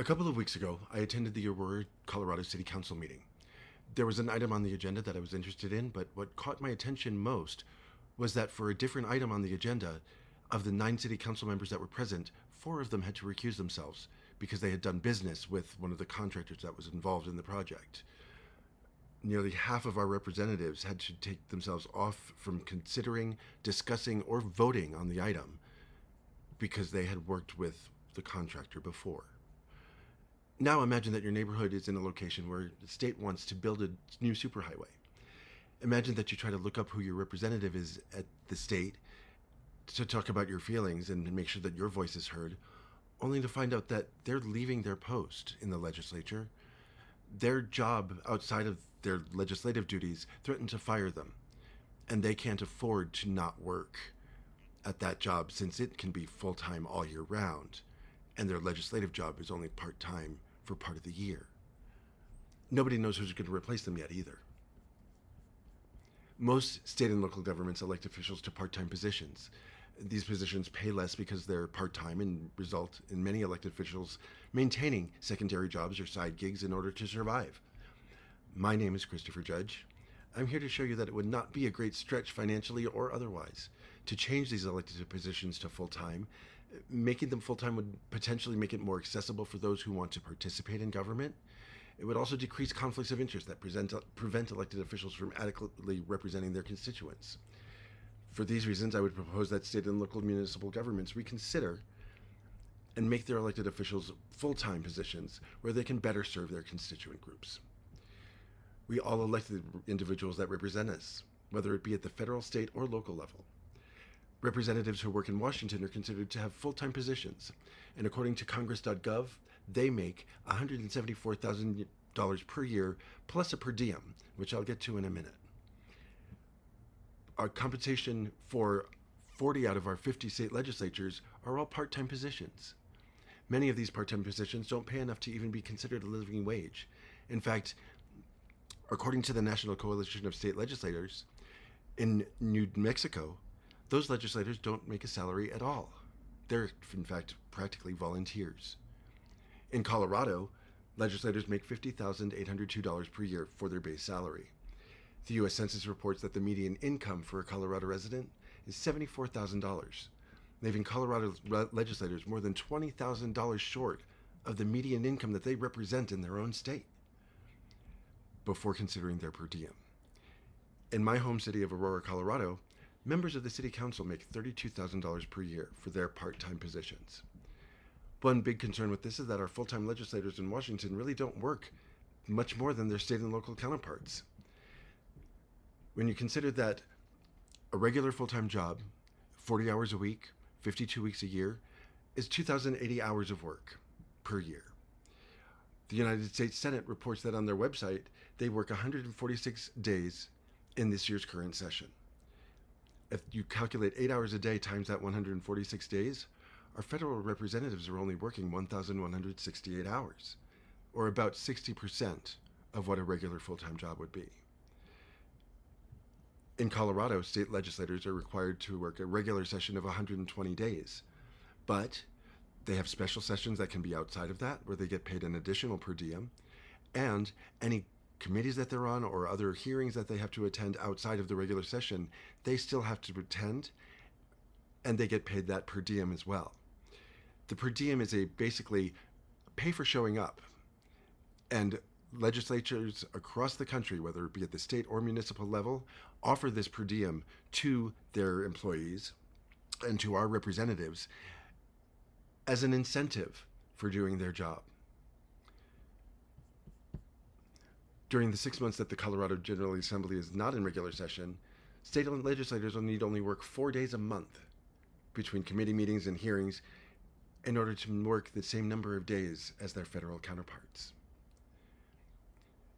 A couple of weeks ago, I attended the Aurora, Colorado City Council meeting. There was an item on the agenda that I was interested in, but what caught my attention most was that for a different item on the agenda, of the 9 city council members that were present, 4 of them had to recuse themselves because they had done business with one of the contractors that was involved in the project. Nearly half of our representatives had to take themselves off from considering, discussing, or voting on the item because they had worked with the contractor before. Now imagine that your neighborhood is in a location where the state wants to build a new superhighway. Imagine that you try to look up who your representative is at the state to talk about your feelings and make sure that your voice is heard, only to find out that they're leaving their post in the legislature. Their job outside of their legislative duties threatened to fire them, and they can't afford to not work at that job since it can be full-time all year round, and their legislative job is only part-time for part of the year. Nobody knows who's going to replace them yet either. Most state and local governments elect officials to part-time positions. These positions pay less because they're part-time and result in many elected officials maintaining secondary jobs or side gigs in order to survive. My name is Christopher Judge. I'm here to show you that it would not be a great stretch financially or otherwise to change these elected positions to full-time. Making them full-time would potentially make it more accessible for those who want to participate in government. It would also decrease conflicts of interest that prevent elected officials from adequately representing their constituents. For these reasons, I would propose that state and local municipal governments reconsider and make their elected officials full-time positions where they can better serve their constituent groups. We all elect the individuals that represent us, whether it be at the federal, state, or local level. Representatives who work in Washington are considered to have full-time positions, and according to Congress.gov, they make $174,000 per year plus a per diem, which I'll get to in a minute. Our compensation for 40 out of our 50 state legislatures are all part-time positions. Many of these part-time positions don't pay enough to even be considered a living wage. In fact, according to the National Coalition of State Legislators, in New Mexico, those legislators don't make a salary at all. They're, in fact, practically volunteers. In Colorado, legislators make $50,802 per year for their base salary. The U.S. Census reports that the median income for a Colorado resident is $74,000, leaving Colorado legislators more than $20,000 short of the median income that they represent in their own state before considering their per diem. In my home city of Aurora, Colorado, members of the city council make $32,000 per year for their part-time positions. One big concern with this is that our full-time legislators in Washington really don't work much more than their state and local counterparts. When you consider that a regular full-time job, 40 hours a week, 52 weeks a year, is 2,080 hours of work per year. The United States Senate reports that on their website, they work 146 days in this year's current session. If you calculate 8 hours a day times that 146 days, our federal representatives are only working 1,168 hours, or about 60% of what a regular full-time job would be. In Colorado, state legislators are required to work a regular session of 120 days, but they have special sessions that can be outside of that, where they get paid an additional per diem, and any committees that they're on or other hearings that they have to attend outside of the regular session, they still have to attend, and they get paid that per diem as well. The per diem is basically pay for showing up, and legislatures across the country, whether it be at the state or municipal level, offer this per diem to their employees and to our representatives as an incentive for doing their job. During the 6 months that the Colorado General Assembly is not in regular session, state legislators will need only work 4 days a month between committee meetings and hearings in order to work the same number of days as their federal counterparts.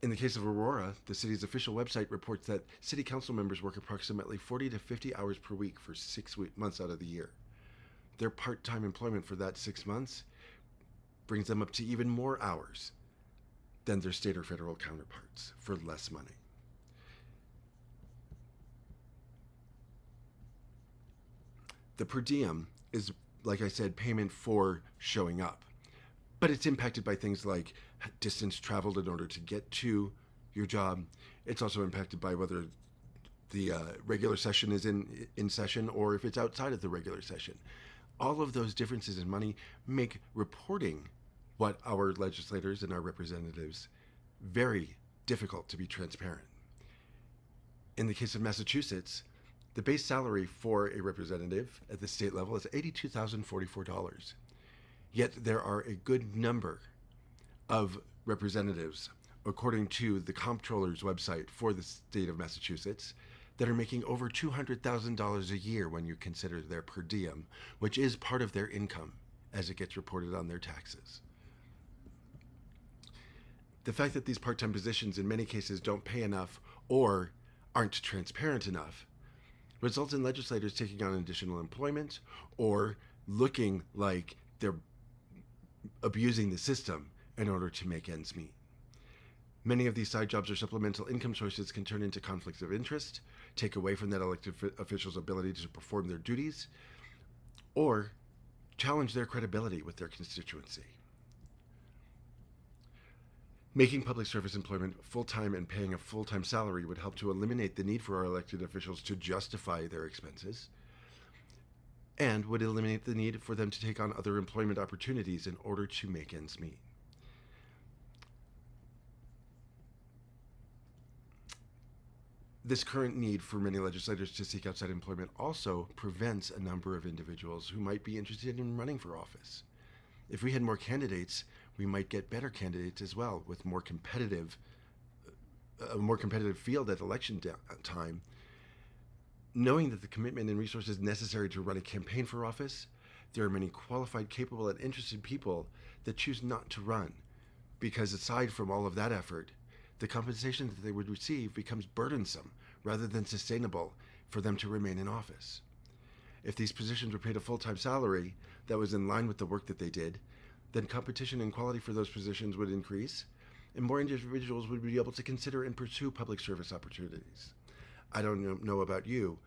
In the case of Aurora, the city's official website reports that city council members work approximately 40 to 50 hours per week for 6 months out of the year. Their part-time employment for that 6 months brings them up to even more hours than their state or federal counterparts for less money. The per diem is, like I said, payment for showing up. But it's impacted by things like distance traveled in order to get to your job. It's also impacted by whether the regular session is in session or if it's outside of the regular session. All of those differences in money make reporting what our legislators and our representatives very difficult to be transparent. In the case of Massachusetts, the base salary for a representative at the state level is $82,044. Yet there are a good number of representatives, according to the comptroller's website for the state of Massachusetts, that are making over $200,000 a year when you consider their per diem, which is part of their income as it gets reported on their taxes. The fact that these part-time positions in many cases don't pay enough or aren't transparent enough results in legislators taking on additional employment or looking like they're abusing the system in order to make ends meet. Many of these side jobs or supplemental income sources can turn into conflicts of interest, take away from that elected official's ability to perform their duties, or challenge their credibility with their constituency. Making public service employment full-time and paying a full-time salary would help to eliminate the need for our elected officials to justify their expenses, and would eliminate the need for them to take on other employment opportunities in order to make ends meet. This current need for many legislators to seek outside employment also prevents a number of individuals who might be interested in running for office. If we had more candidates, we might get better candidates as well, with a more competitive field at election time. Knowing that the commitment and resources necessary to run a campaign for office, there are many qualified, capable, and interested people that choose not to run, because aside from all of that effort, the compensation that they would receive becomes burdensome rather than sustainable for them to remain in office. If these positions were paid a full-time salary that was in line with the work that they did, then competition and quality for those positions would increase, and more individuals would be able to consider and pursue public service opportunities. I don't know about you,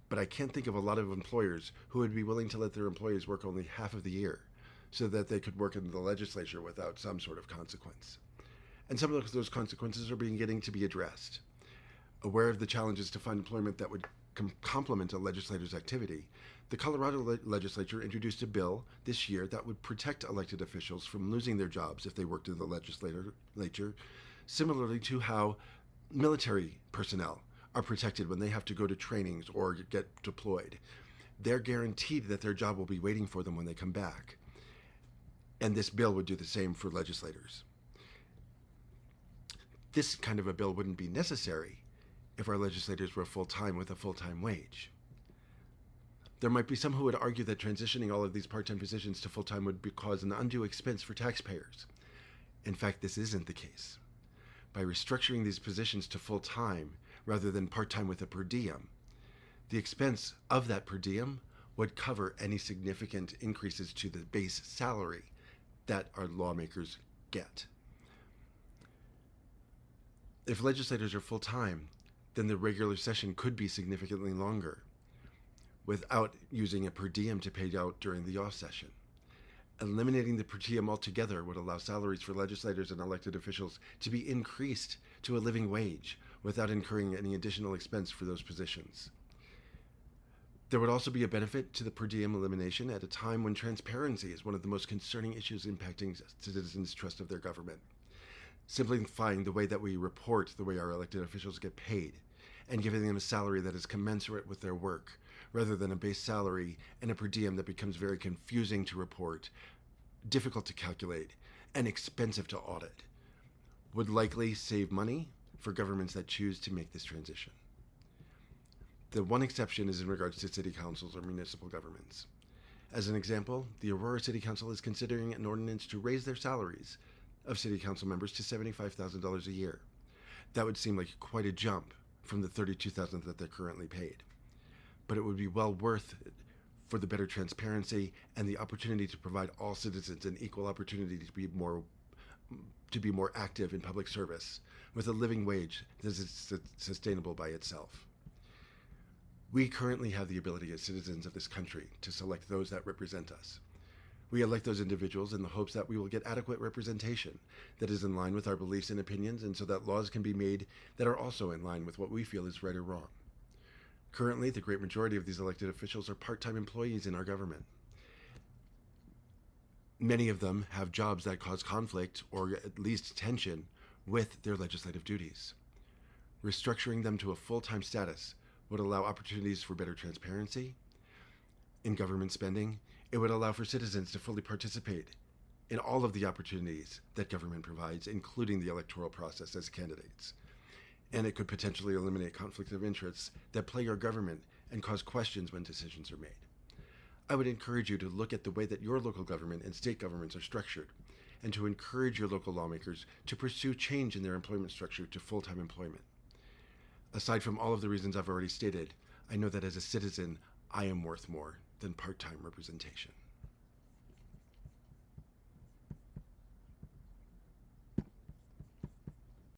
but I can't think of a lot of employers who would be willing to let their employees work only half of the year so that they could work in the legislature without some sort of consequence. And some of those consequences are beginning to be addressed. Aware of the challenges to find employment that would complement a legislator's activity, the Colorado legislature introduced a bill this year that would protect elected officials from losing their jobs if they worked in the legislature, similarly to how military personnel are protected when they have to go to trainings or get deployed. They're guaranteed that their job will be waiting for them when they come back. And this bill would do the same for legislators. This kind of a bill wouldn't be necessary if our legislators were full-time with a full-time wage. There might be some who would argue that transitioning all of these part-time positions to full-time would cause an undue expense for taxpayers. In fact, this isn't the case. By restructuring these positions to full-time rather than part-time with a per diem, the expense of that per diem would cover any significant increases to the base salary that our lawmakers get. If legislators are full-time, then the regular session could be significantly longer without using a per diem to pay out during the off session. Eliminating the per diem altogether would allow salaries for legislators and elected officials to be increased to a living wage without incurring any additional expense for those positions. There would also be a benefit to the per diem elimination at a time when transparency is one of the most concerning issues impacting citizens' trust of their government. Simplifying the way that we report the way our elected officials get paid, and giving them a salary that is commensurate with their work, rather than a base salary and a per diem that becomes very confusing to report, difficult to calculate, and expensive to audit, would likely save money for governments that choose to make this transition. The one exception is in regards to city councils or municipal governments. As an example, the Aurora City Council is considering an ordinance to raise their salaries of city council members to $75,000 a year. That would seem like quite a jump from the $32,000 that they're currently paid. But it would be well worth it for the better transparency and the opportunity to provide all citizens an equal opportunity to be more active in public service with a living wage that is sustainable by itself. We currently have the ability as citizens of this country to select those that represent us. We elect those individuals in the hopes that we will get adequate representation that is in line with our beliefs and opinions, and so that laws can be made that are also in line with what we feel is right or wrong. Currently, the great majority of these elected officials are part-time employees in our government. Many of them have jobs that cause conflict or at least tension with their legislative duties. Restructuring them to a full-time status would allow opportunities for better transparency in government spending. It would allow for citizens to fully participate in all of the opportunities that government provides, including the electoral process as candidates. And it could potentially eliminate conflicts of interests that plague our government and cause questions when decisions are made. I would encourage you to look at the way that your local government and state governments are structured, and to encourage your local lawmakers to pursue change in their employment structure to full-time employment. Aside from all of the reasons I've already stated, I know that as a citizen, I am worth more than part-time representation.